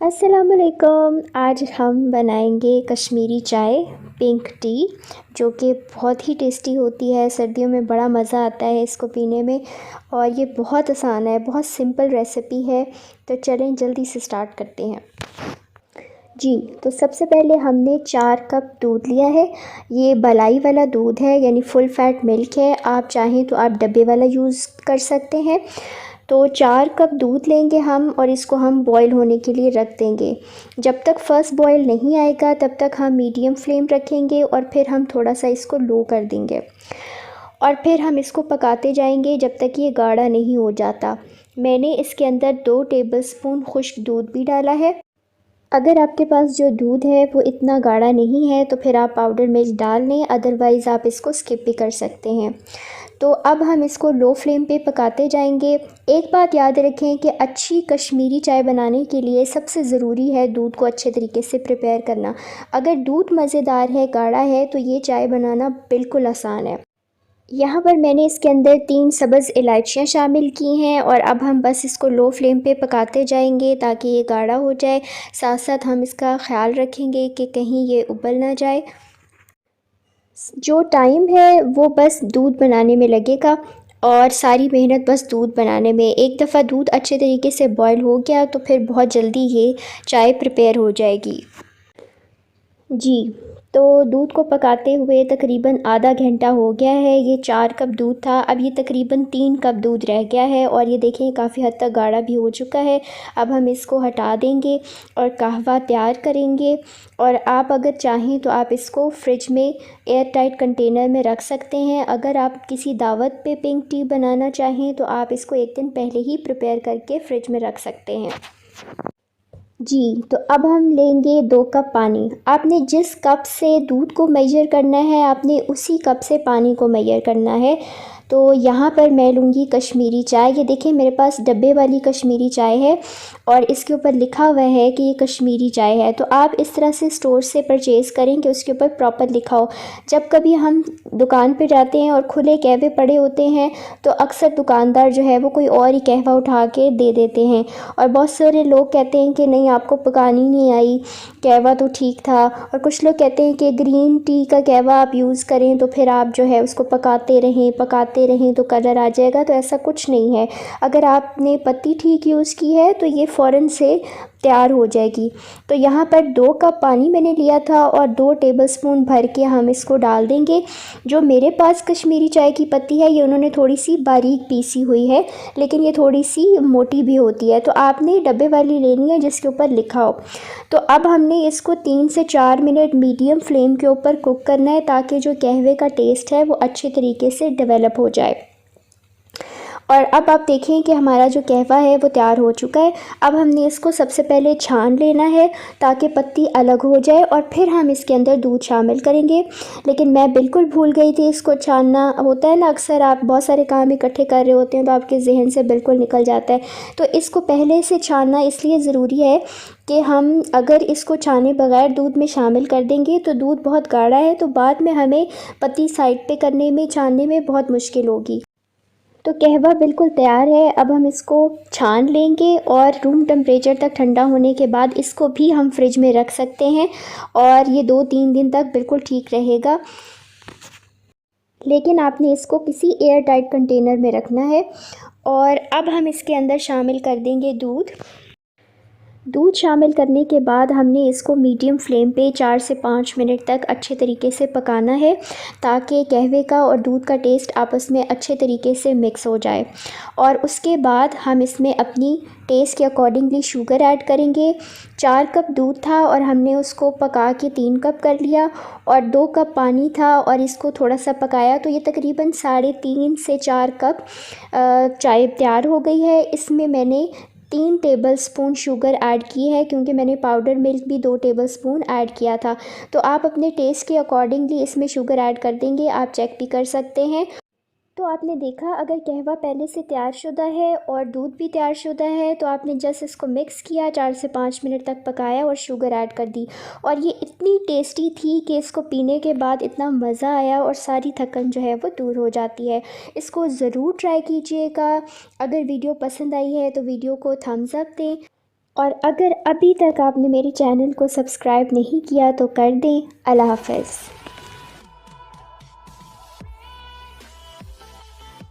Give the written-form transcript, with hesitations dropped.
अस्सलामुअलैकुम। आज हम बनाएंगे कश्मीरी चाय, पिंक टी, जो कि बहुत ही टेस्टी होती है। सर्दियों में बड़ा मज़ा आता है इसको पीने में और ये बहुत आसान है, बहुत सिंपल रेसिपी है। तो चलें जल्दी से स्टार्ट करते हैं। जी, तो सबसे पहले हमने 4 कप दूध लिया है। ये मलाई वाला दूध है, यानी फुल फैट मिल्क है। आप चाहें तो आप डब्बे वाला यूज़ कर सकते हैं। तो 4 कप दूध लेंगे हम और इसको हम बॉईल होने के लिए रख देंगे। जब तक फर्स्ट बॉईल नहीं आएगा तब तक हम मीडियम फ्लेम रखेंगे और फिर हम थोड़ा सा इसको लो कर देंगे और फिर हम इसको पकाते जाएंगे जब तक ये गाढ़ा नहीं हो जाता। मैंने इसके अंदर 2 टेबलस्पून खुश्क दूध भी डाला है। अगर आपके पास जो दूध है वो इतना गाढ़ा नहीं है तो फिर आप पाउडर मिल्क डाल लें, अदरवाइज़ आप इसको स्किप भी कर सकते हैं। तो अब हम इसको लो फ्लेम पे पकाते जाएंगे। एक बात याद रखें कि अच्छी कश्मीरी चाय बनाने के लिए सबसे ज़रूरी है दूध को अच्छे तरीके से प्रिपेयर करना। अगर दूध मज़ेदार है, गाढ़ा है, तो ये चाय बनाना बिल्कुल आसान है। यहाँ पर मैंने इसके अंदर 3 सब्ज़ इलायचियाँ शामिल की हैं और अब हम बस इसको लो फ्लेम पे पकाते जाएंगे ताकि ये गाढ़ा हो जाए। साथ साथ हम इसका ख़्याल रखेंगे कि कहीं ये उबल ना जाए। जो टाइम है वो बस दूध बनाने में लगेगा और सारी मेहनत बस दूध बनाने में। एक दफ़ा दूध अच्छे तरीके से बॉईल हो गया तो फिर बहुत जल्दी ये चाय प्रिपेयर हो जाएगी। जी, तो दूध को पकाते हुए तकरीबन आधा घंटा हो गया है। ये 4 कप दूध था, अब ये तकरीबन 3 कप दूध रह गया है और ये देखें काफ़ी हद तक गाढ़ा भी हो चुका है। अब हम इसको हटा देंगे और कहवा तैयार करेंगे। और आप अगर चाहें तो आप इसको फ्रिज में एयर टाइट कंटेनर में रख सकते हैं। अगर आप किसी दावत पे पिंक टी बनाना चाहें तो आप इसको एक दिन पहले ही प्रिपेयर करके फ्रिज में रख सकते हैं। जी, तो अब हम लेंगे 2 कप पानी। आपने जिस कप से दूध को मेजर करना है आपने उसी कप से पानी को मेजर करना है। तो यहाँ पर मैं लूँगी कश्मीरी चाय। ये देखिए मेरे पास डब्बे वाली कश्मीरी चाय है और इसके ऊपर लिखा हुआ है कि ये कश्मीरी चाय है। तो आप इस तरह से स्टोर से परचेज़ करें कि उसके ऊपर प्रॉपर लिखा हो। जब कभी हम दुकान पे जाते हैं और खुले कहवे पड़े होते हैं तो अक्सर दुकानदार जो है वो कोई और ही कहवा उठा के दे देते हैं और बहुत सारे लोग कहते हैं कि नहीं आपको पकानी नहीं आई, कहवा तो ठीक था। और कुछ लोग कहते हैं कि ग्रीन टी का कहवा आप यूज़ करें तो फिर आप जो है उसको पकाते रहें तो कलर आ जाएगा। तो ऐसा कुछ नहीं है। अगर आपने पत्ती ठीक यूज़ की है तो ये फ़ौरन से तैयार हो जाएगी। तो यहाँ पर 2 कप पानी मैंने लिया था और 2 टेबलस्पून भर के हम इसको डाल देंगे। जो मेरे पास कश्मीरी चाय की पत्ती है ये उन्होंने थोड़ी सी बारीक पीसी हुई है, लेकिन ये थोड़ी सी मोटी भी होती है। तो आपने डब्बे वाली लेनी है जिसके ऊपर लिखा हो। तो अब हमने इसको 3 से 4 मिनट मीडियम फ्लेम के ऊपर कुक करना है ताकि जो कहवे का टेस्ट है वो अच्छे तरीके से डेवलप हो जाए। और अब आप देखें कि हमारा जो कहवा है वो तैयार हो चुका है। अब हमने इसको सबसे पहले छान लेना है ताकि पत्ती अलग हो जाए और फिर हम इसके अंदर दूध शामिल करेंगे। लेकिन मैं बिल्कुल भूल गई थी इसको छानना। होता है ना, अक्सर आप बहुत सारे काम इकट्ठे कर रहे होते हैं तो आपके जहन से बिल्कुल निकल जाता है। तो इसको पहले से छानना इसलिए ज़रूरी है कि हम अगर इसको छाने बगैर दूध में शामिल कर देंगे तो दूध बहुत गाढ़ा है तो बाद में हमें पत्ती साइड पे करने में, छानने में बहुत मुश्किल होगी। तो कहवा बिल्कुल तैयार है। अब हम इसको छान लेंगे और रूम टेम्परेचर तक ठंडा होने के बाद इसको भी हम फ्रिज में रख सकते हैं और ये 2-3 दिन तक बिल्कुल ठीक रहेगा। लेकिन आपने इसको किसी एयर टाइट कंटेनर में रखना है। और अब हम इसके अंदर शामिल कर देंगे दूध। दूध शामिल करने के बाद हमने इसको मीडियम फ्लेम पे 4 से 5 मिनट तक अच्छे तरीके से पकाना है ताकि कहवे का और दूध का टेस्ट आपस में अच्छे तरीके से मिक्स हो जाए। और उसके बाद हम इसमें अपनी टेस्ट के अकॉर्डिंगली शुगर ऐड करेंगे। 4 कप दूध था और हमने उसको पका के 3 कप कर लिया और 2 कप पानी था और इसको थोड़ा सा पकाया तो ये तकरीबन 3.5 से 4 कप चाय तैयार हो गई है। इसमें मैंने 3 टेबलस्पून शुगर ऐड की है क्योंकि मैंने पाउडर मिल्क भी 2 टेबलस्पून ऐड किया था। तो आप अपने टेस्ट के अकॉर्डिंगली इसमें शुगर ऐड कर देंगे, आप चेक भी कर सकते हैं। तो आपने देखा अगर कहवा पहले से तैयारशुदा है और दूध भी तैयारशुदा है तो आपने जस्ट इसको मिक्स किया, 4 से 5 मिनट तक पकाया और शुगर ऐड कर दी और ये इतनी टेस्टी थी कि इसको पीने के बाद इतना मज़ा आया और सारी थकन जो है वो दूर हो जाती है। इसको ज़रूर ट्राई कीजिएगा। अगर वीडियो पसंद आई है तो वीडियो को थम्स अप दें। और अगर अभी तक आपने मेरे चैनल को सब्सक्राइब नहीं किया तो कर दें। अल्लाह हाफ़िज़।